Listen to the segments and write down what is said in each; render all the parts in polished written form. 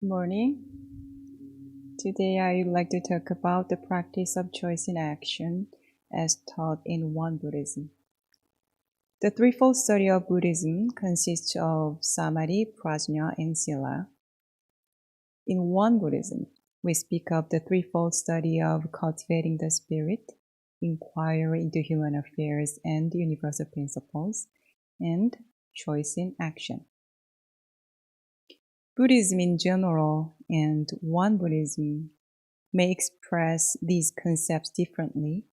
Morning. Today I would like to talk about the practice of choice in action as taught in Won Buddhism. The threefold study of Buddhism consists of Samadhi, Prajna, and Sila. In Won Buddhism, we speak of the threefold study of cultivating the spirit, inquiry into human affairs and universal principles, and choice in action. Buddhism in general and Won Buddhism may express these concepts differently,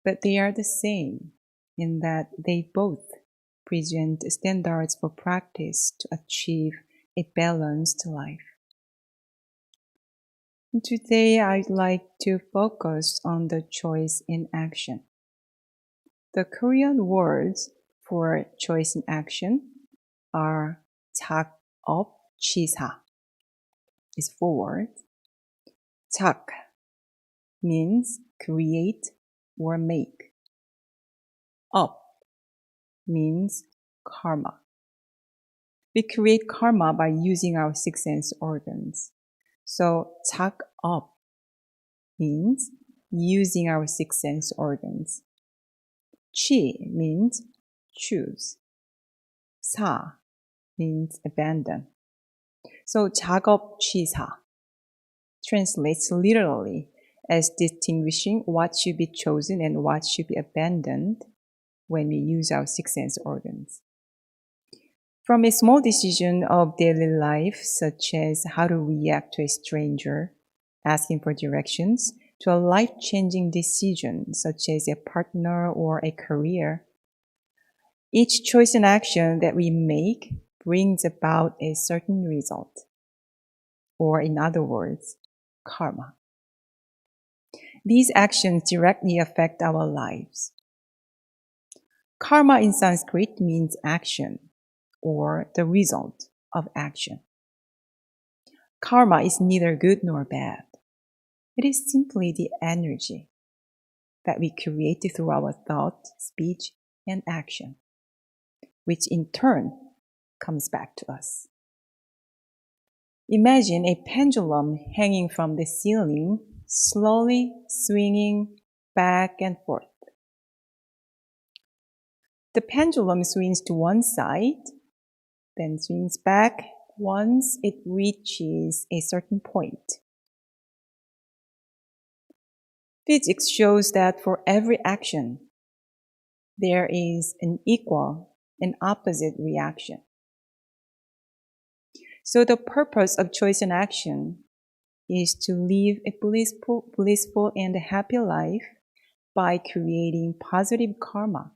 but they are the same in that they both present standards for practice to achieve a balanced life. Today, I'd like to focus on the choice in action. The Korean words for choice in action are tak, up, chisa. It's 4 words. Tak means create or make. Up means karma. We create karma by using our 6 sense organs. So tak up means using our 6 sense organs. Chi means choose. Sa means abandon. So 작업 취사 translates literally as distinguishing what should be chosen and what should be abandoned when we use our 6 sense organs. From a small decision of daily life, such as how to react to a stranger asking for directions, to a life-changing decision, such as a partner or a career, each choice and action that we make brings about a certain result, or in other words, karma. These actions directly affect our lives. Karma in Sanskrit means action, or the result of action. Karma is neither good nor bad. It is simply the energy that we create through our thought, speech, and action, which in turn comes back to us. Imagine a pendulum hanging from the ceiling, slowly swinging back and forth. The pendulum swings to one side, then swings back once it reaches a certain point. Physics shows that for every action, there is an equal and opposite reaction. So the purpose of choice and action is to live a blissful and happy life by creating positive karma,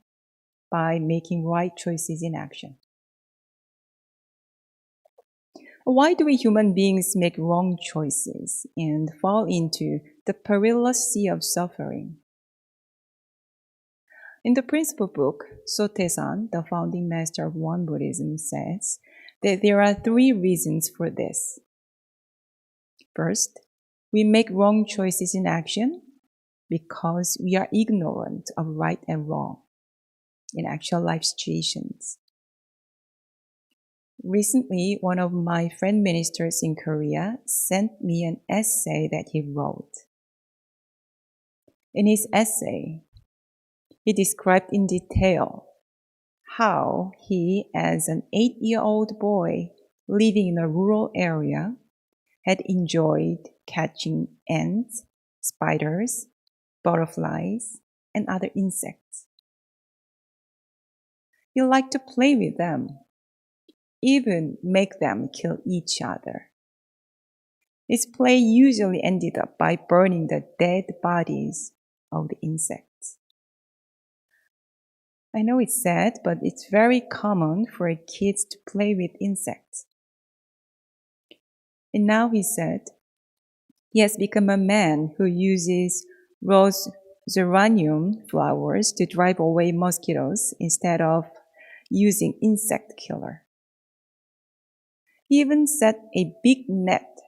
by making right choices in action. Why do we human beings make wrong choices and fall into the perilous sea of suffering? In the principal book, Sotaesan, the founding master of Won Buddhism, says that there are 3 reasons for this. First, we make wrong choices in action because we are ignorant of right and wrong in actual life situations. Recently, one of my friend ministers in Korea sent me an essay that he wrote. In his essay, he described in detail how he, as an 8-year-old boy living in a rural area, had enjoyed catching ants, spiders, butterflies, and other insects. He liked to play with them, even make them kill each other. His play usually ended up by burning the dead bodies of the insects. I know it's sad, but it's very common for kids to play with insects. And now he said, he has become a man who uses rose geranium flowers to drive away mosquitoes instead of using insect killer. He even set a big net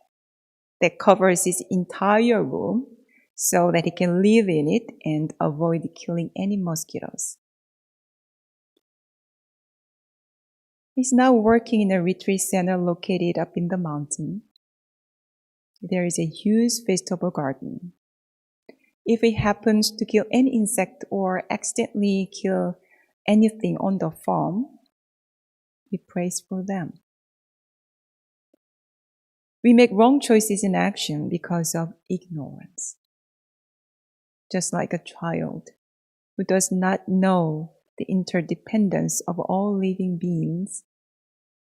that covers his entire room so that he can live in it and avoid killing any mosquitoes. He's now working in a retreat center located up in the mountain. there is a huge vegetable garden. If it happens to kill any insect or accidentally kill anything on the farm, we praise for them. We make wrong choices in action because of ignorance. Just like a child who does not know the interdependence of all living beings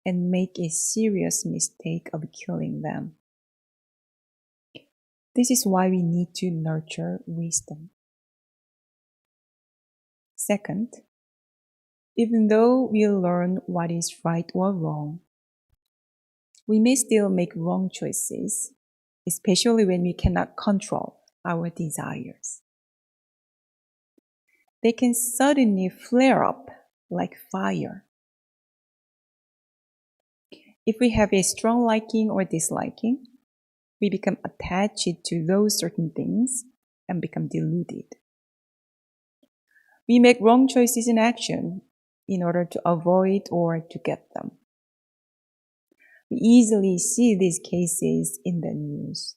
and make a serious mistake of killing them. This is why we need to nurture wisdom. Second, even though we learn what is right or wrong, we may still make wrong choices, especially when we cannot control our desires. They can suddenly flare up like fire. If we have a strong liking or disliking, we become attached to those certain things and become deluded. We make wrong choices in action in order to avoid or to get them. We easily see these cases in the news.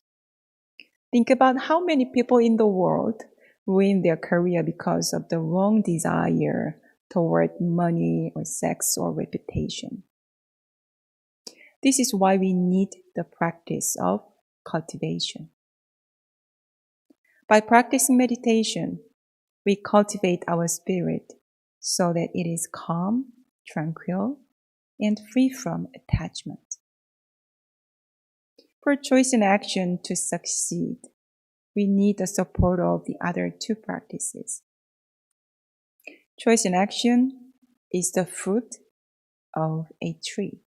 Think about how many people in the world ruin their career because of the wrong desire toward money or sex or reputation. This is why we need the practice of cultivation. By practicing meditation, we cultivate our spirit so that it is calm, tranquil, and free from attachment. For choice and action to succeed, we need the support of the other two practices. Choice and action is the fruit of a tree.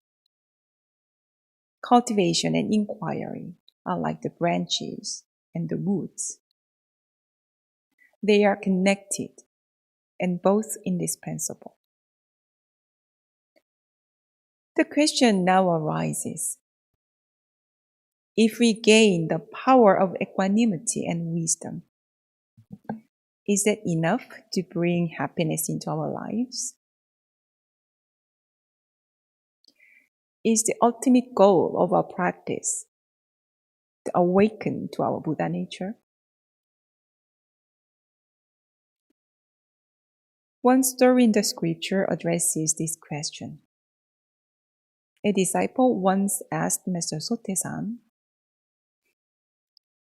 Cultivation and inquiry are like the branches and the roots. They are connected and both indispensable. The question now arises: if we gain the power of equanimity and wisdom, is that enough to bring happiness into our lives? Is the ultimate goal of our practice to awaken to our Buddha nature? One story in the scripture addresses this question. A disciple once asked Master Sotaesan,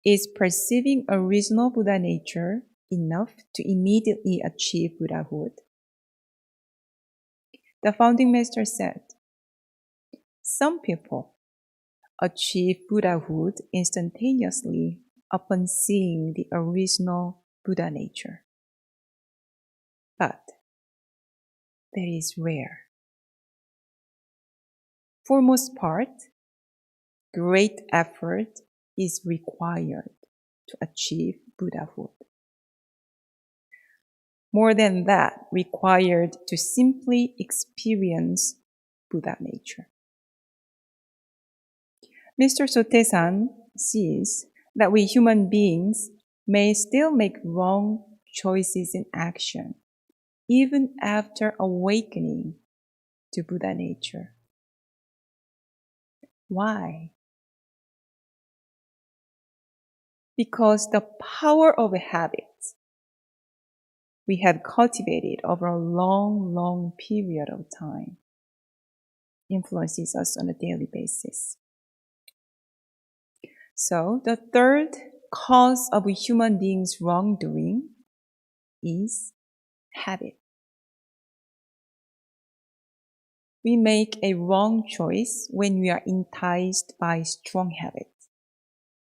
is perceiving original Buddha nature enough to immediately achieve Buddhahood? The founding master said, some people achieve Buddhahood instantaneously upon seeing the original Buddha nature. But that is rare. For most part, great effort is required to achieve Buddhahood. More than that, required to simply experience Buddha nature. Mr. Sotaesan sees that we human beings may still make wrong choices in action, even after awakening to Buddha nature. Why? Because the power of a habit we have cultivated over a long period of time influences us on a daily basis. So the third cause of a human being's wrongdoing is habit. We make a wrong choice when we are enticed by strong habits.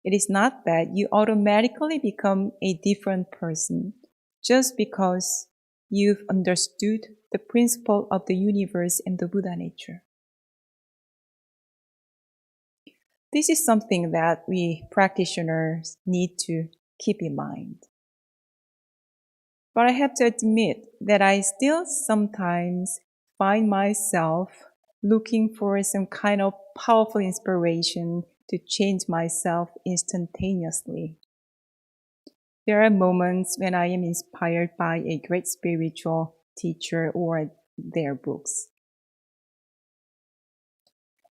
It is not that you automatically become a different person just because you've understood the principle of the universe and the Buddha nature. This is something that we practitioners need to keep in mind. But I have to admit that I still sometimes find myself looking for some kind of powerful inspiration to change myself instantaneously. There are moments when I am inspired by a great spiritual teacher or their books.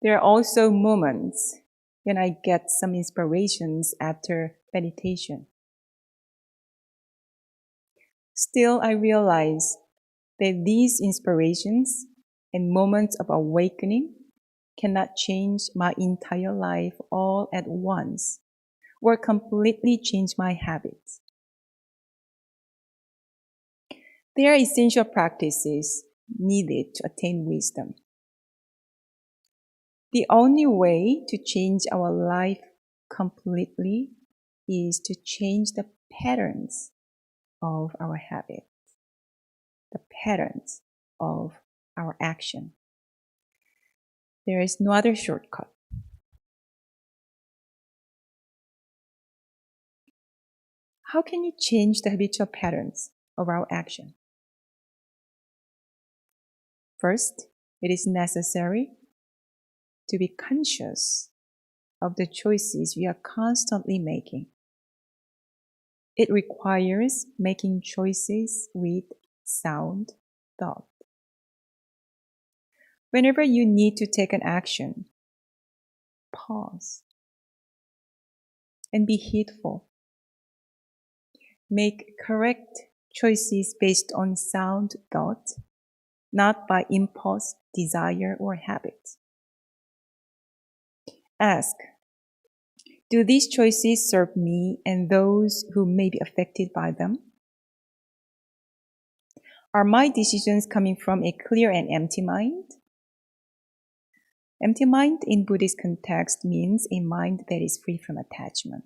There are also moments when I get some inspirations after meditation. Still, I realize that these inspirations and moments of awakening cannot change my entire life all at once or completely change my habits. There are essential practices needed to attain wisdom. The only way to change our life completely is to change the patterns of our habits, the patterns of our action. There is no other shortcut. How can you change the habitual patterns of our action? First, it is necessary to be conscious of the choices we are constantly making. It requires making choices with sound thought. Whenever you need to take an action, pause and be heedful. Make correct choices based on sound thought, not by impulse, desire, or habit. Ask, do these choices serve me and those who may be affected by them? Are my decisions coming from a clear and empty mind? Empty mind in Buddhist context means a mind that is free from attachment.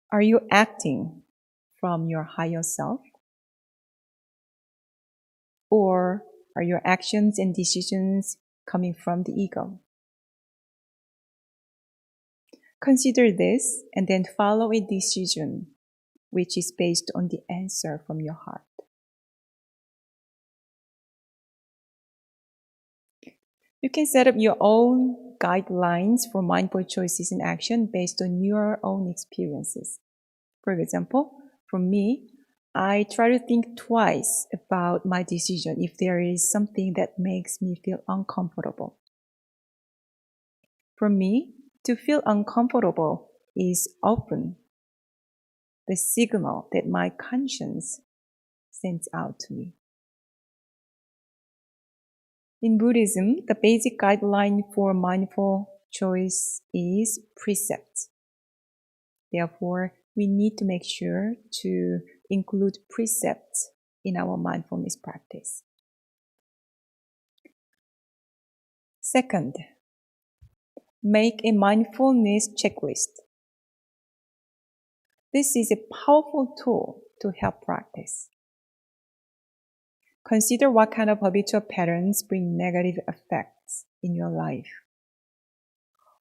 Are you acting from your higher self? Or are your actions and decisions coming from the ego? Consider this and then follow a decision which is based on the answer from your heart. You can set up your own guidelines for mindful choices in action based on your own experiences. For example, for me, I try to think twice about my decision if there is something that makes me feel uncomfortable. For me, to feel uncomfortable is often the signal that my conscience sends out to me. In Buddhism, the basic guideline for mindful choice is precept. Therefore, we need to make sure to include precepts in our mindfulness practice. Second, make a mindfulness checklist. This is a powerful tool to help practice. Consider what kind of habitual patterns bring negative effects in your life.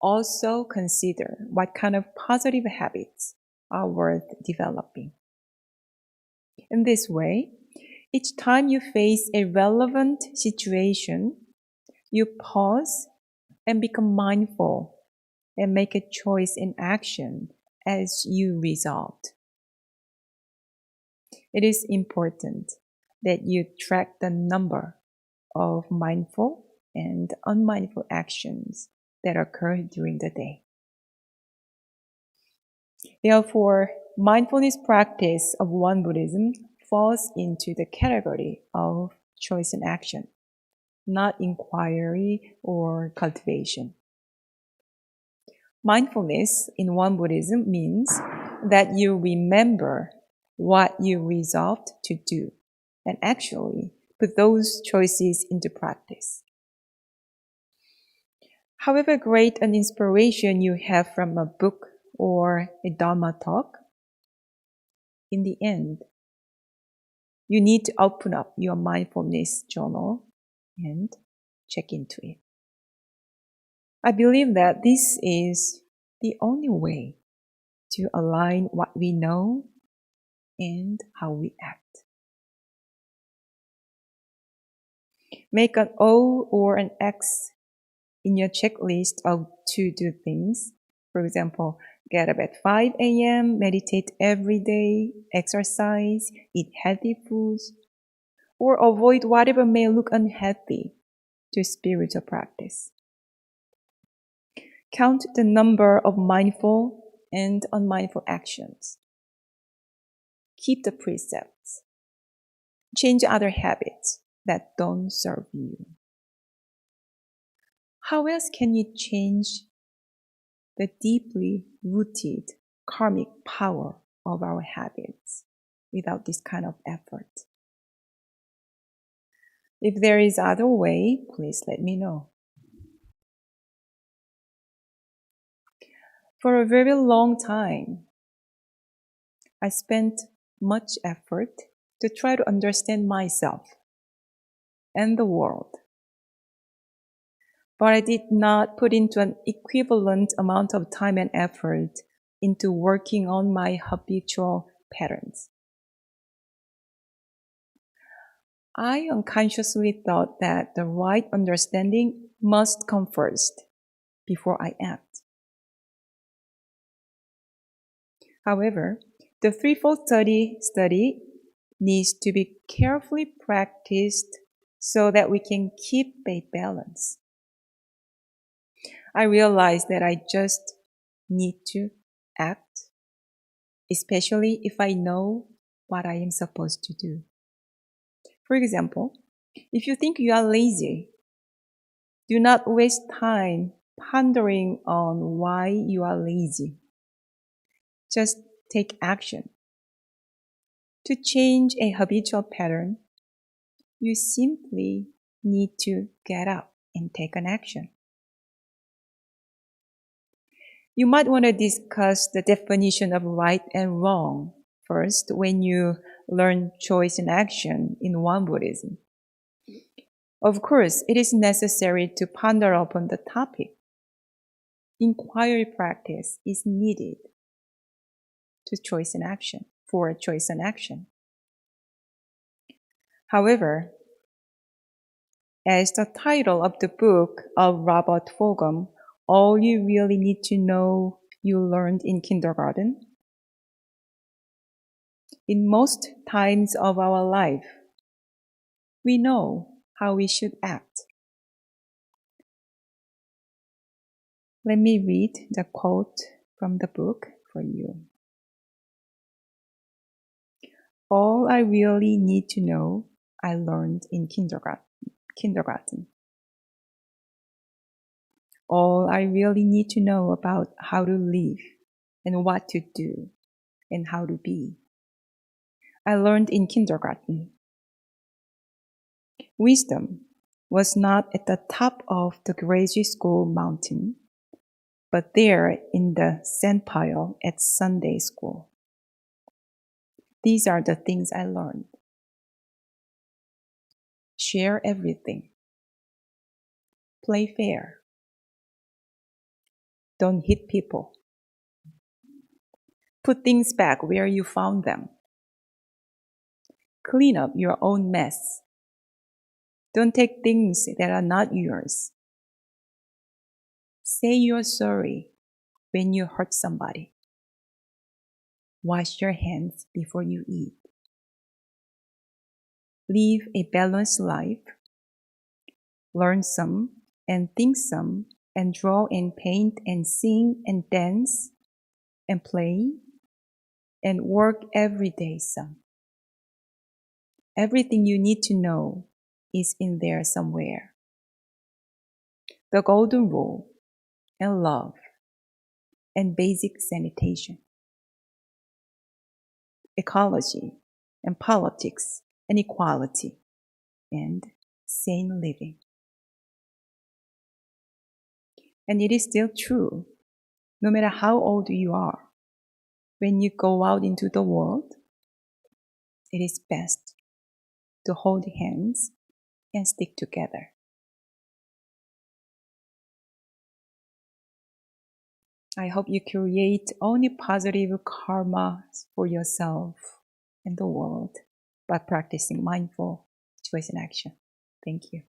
Also consider what kind of positive habits are worth developing. In this way, each time you face a relevant situation, you pause and become mindful and make a choice in action as you resolved. It is important that you track the number of mindful and unmindful actions that occur during the day. Therefore, mindfulness practice of Won Buddhism falls into the category of choice and action, not inquiry or cultivation. Mindfulness in Won Buddhism means that you remember what you resolved to do and actually put those choices into practice. However great an inspiration you have from a book or a Dharma talk, in the end, you need to open up your mindfulness journal and check into it. I believe that this is the only way to align what we know and how we act. Make an O or an X in your checklist of to-do things. For example, get up at 5 a.m., meditate every day, exercise, eat healthy foods, or avoid whatever may look unhealthy to spiritual practice. Count the number of mindful and unmindful actions. Keep the precepts. Change other habits that don't serve you. How else can you change the deeply rooted karmic power of our habits without this kind of effort? If there is other way, please let me know. For a very long time, I spent much effort to try to understand myself and the world. But I did not put into an equivalent amount of time and effort into working on my habitual patterns. I unconsciously thought that the right understanding must come first before I act. However, the threefold study needs to be carefully practiced so that we can keep a balance. I realized that I just need to act, especially if I know what I am supposed to do. For example, if you think you are lazy, do not waste time pondering on why you are lazy. Just take action. To change a habitual pattern, you simply need to get up and take an action. You might want to discuss the definition of right and wrong first when you learn choice and action in Won Buddhism. Of course, it is necessary to ponder upon the topic. Inquiry practice is needed for choice and action. However, as the title of the book of Robert Fogum, all you really need to know you learned in kindergarten, in most times of our life, we know how we should act. Let me read the quote from the book for you. All I really need to know, I learned in kindergarten. All I really need to know about how to live and what to do and how to be, I learned in kindergarten. Wisdom was not at the top of the graduate school mountain, but there in the sandpile at Sunday school. These are the things I learned. Share everything. Play fair. Don't hit people. Put things back where you found them. Clean up your own mess. Don't take things that are not yours. Say you're sorry when you hurt somebody. Wash your hands before you eat. Live a balanced life. Learn some and think some and draw and paint and sing and dance and play and work every day some. Everything you need to know is in there somewhere. The golden rule and love and basic sanitation. Ecology and politics and equality and sane living. And it is still true, no matter how old you are, when you go out into the world, it is best to hold hands and stick together. I hope you create only positive karma for yourself and the world by practicing mindful choice and action. Thank you.